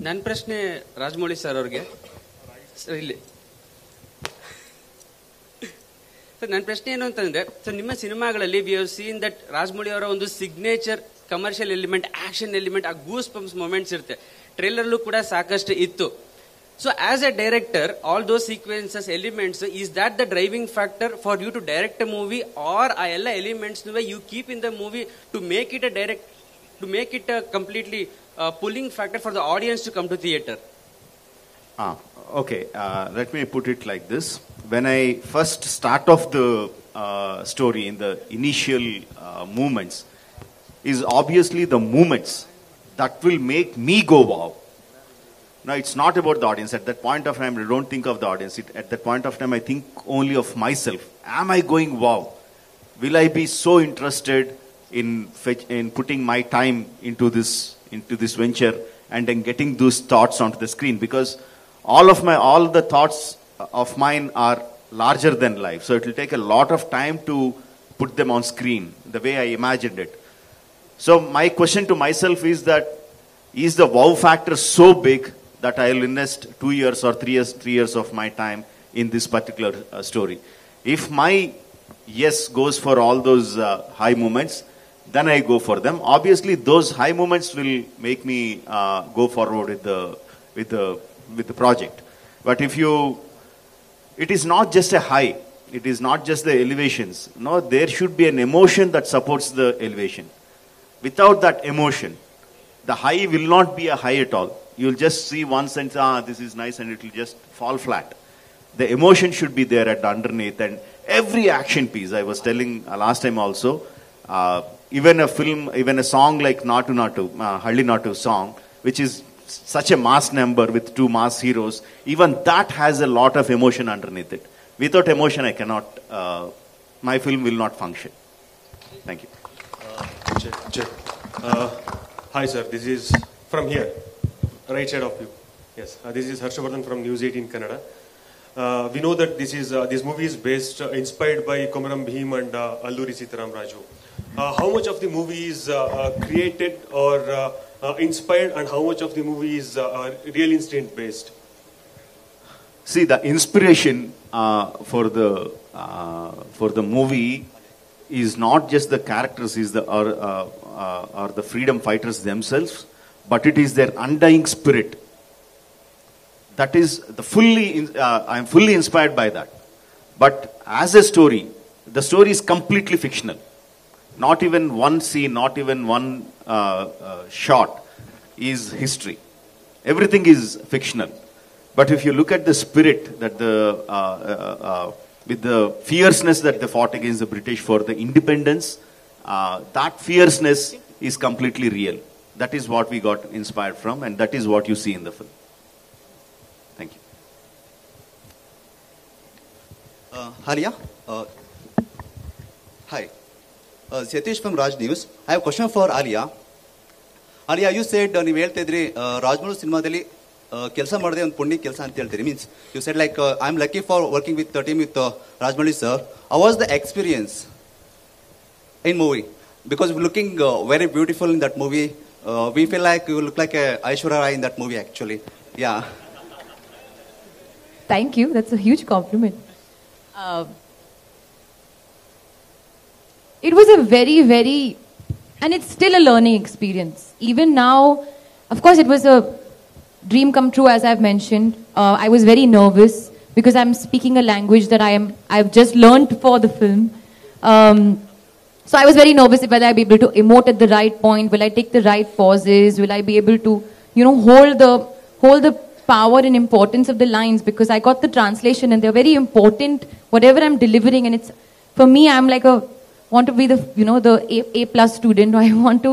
ನನ್ನ ಪ್ರಶ್ನೆ ರಾಜಮೌಳಿ ಸರ್ ಅವ್ರಿಗೆ. ಸರ್ ಇಲ್ಲಿ ಸರ್ ನನ್ನ ಪ್ರಶ್ನೆ ಏನು ಅಂತಂದ್ರೆ, ಸರ್ ನಿಮ್ಮ ಸಿನಿಮಾಗಳಲ್ಲಿ we have seen that Rajamouli ಅವರ ಒಂದು signature commercial element, action element, ಆ ಗೂಸ್ ಪಂಪ್ಸ್ ಮೊಮೆಂಟ್ಸ್ ಇರುತ್ತೆ. ಟ್ರೇಲರ್ಲು ಕೂಡ ಸಾಕಷ್ಟು ಇತ್ತು. So as a director, all those sequences, elements, is that the driving factor for you to direct a movie, or a ella elements you keep in the movie to make it a completely pulling factor for the audience to come to theater? Okay, let me put it like this. When I first start off the story in the initial movements, is obviously the movements that will make me go wow. No, it's not about the audience. At that point of time, I don't think of the audience. At that point of time, I think only of myself. Am I going wow? Will I be so interested in putting my time into this venture and then getting those thoughts onto the screen? Because all the thoughts of mine are larger than life. So it will take a lot of time to put them on screen the way I imagined it. So my question to myself is that, is the wow factor so big that I will invest 2 years or 3 years of my time in this particular story? If my yes goes for all those high moments, then I go for them. Obviously, those high moments will make me go forward with the project. But it is not just a high. It is not just the elevations. No, there should be an emotion that supports the elevation. Without that emotion, the high will not be a high at all. You'll just see once and say, this is nice, and it will just fall flat. The emotion should be there at underneath, and every action piece, I was telling last time also, even a song like Natu Natu, Halli Natu song, which is such a mass number with 2 mass heroes, even that has a lot of emotion underneath it. Without emotion, I cannot, my film will not function. Thank you. Check. Hi sir, this is from here. Right side of you. Yes, this is Harshavardhan from News 18 Kannada. We know that this movie is inspired by Komaram Bhim and Alluri Sitaram Raju. How much of the movie is created or inspired, and how much of the movie is real instinct based? See, the inspiration for the movie is not just the characters, or the freedom fighters themselves, but it is their undying spirit. That is I am fully inspired by that. But as a story, the story is completely fictional. Not even one scene, not even one shot is history. Everything is fictional. But if you look at the spirit that with the fierceness that they fought against the British for the independence, that fierceness is completely real. That is what we got inspired from, and that is what you see in the film. Thank you. Halia? Hi. Satish from Raj News. I have a question for Alia. Alia, you said, ನೀವು ಹೇಳ್ತಾ ಇದ್ರಿ ರಾಜಮೌಳಿ ಸಿನಿಮಾದಲ್ಲಿ ಕೆಲಸ ಮಾಡದೆ ಒಂದು ಪುಣ್ಯ ಕೆಲಸ ಅಂತ ಹೇಳ್ತೀರಿ. Means you said like I am lucky for working with the team with Rajmoli sir. How was the experience in movie? Because looking very beautiful in that movie. We feel like you look like Aishwarya Rai in that movie actually. Yeah. Thank you. That's a huge compliment. It was a very, very, and it's still a learning experience. Even now, of course, it was a dream come true, as I've mentioned. I was very nervous because I'm speaking a language that I've just learned for the film. So I was very nervous whether I'd be able to emote at the right point. Will I take the right pauses? Will I be able to, hold the power and importance of the lines? Because I got the translation and they're very important, whatever I'm delivering. And it's, for me, I'm like want to be the A+ student. I want to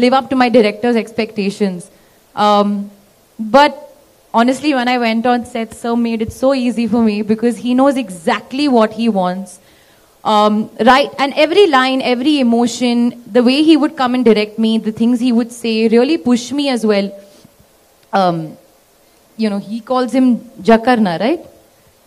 live up to my director's expectations. But honestly, when I went on set, sir made it so easy for me because he knows exactly what he wants. Right, and every line, every emotion, the way he would come and direct me, the things he would say really pushed me as well. He calls him Jakarna, right?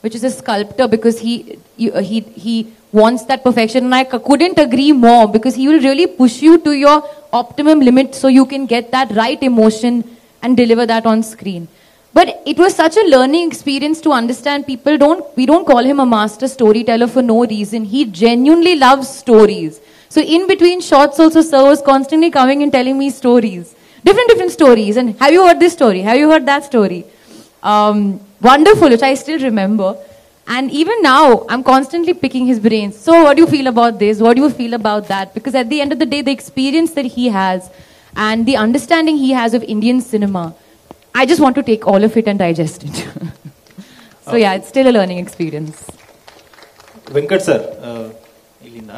Which is a sculptor, because he wants that perfection. And I couldn't agree more, because he will really push you to your optimum limit so you can get that right emotion and deliver that on screen. But it was such a learning experience to understand we don't call him a master storyteller for no reason. He genuinely loves stories. So in between shots also, sir was constantly coming and telling me stories. Different stories. And have you heard this story? Have you heard that story? Wonderful, which I still remember. And even now, I'm constantly picking his brains. So what do you feel about this? What do you feel about that? Because at the end of the day, the experience that he has and the understanding he has of Indian cinema, I just want to take all of it and digest it. So yeah, it's still a learning experience. Venkat sir ಇಲ್ಲಿಂದ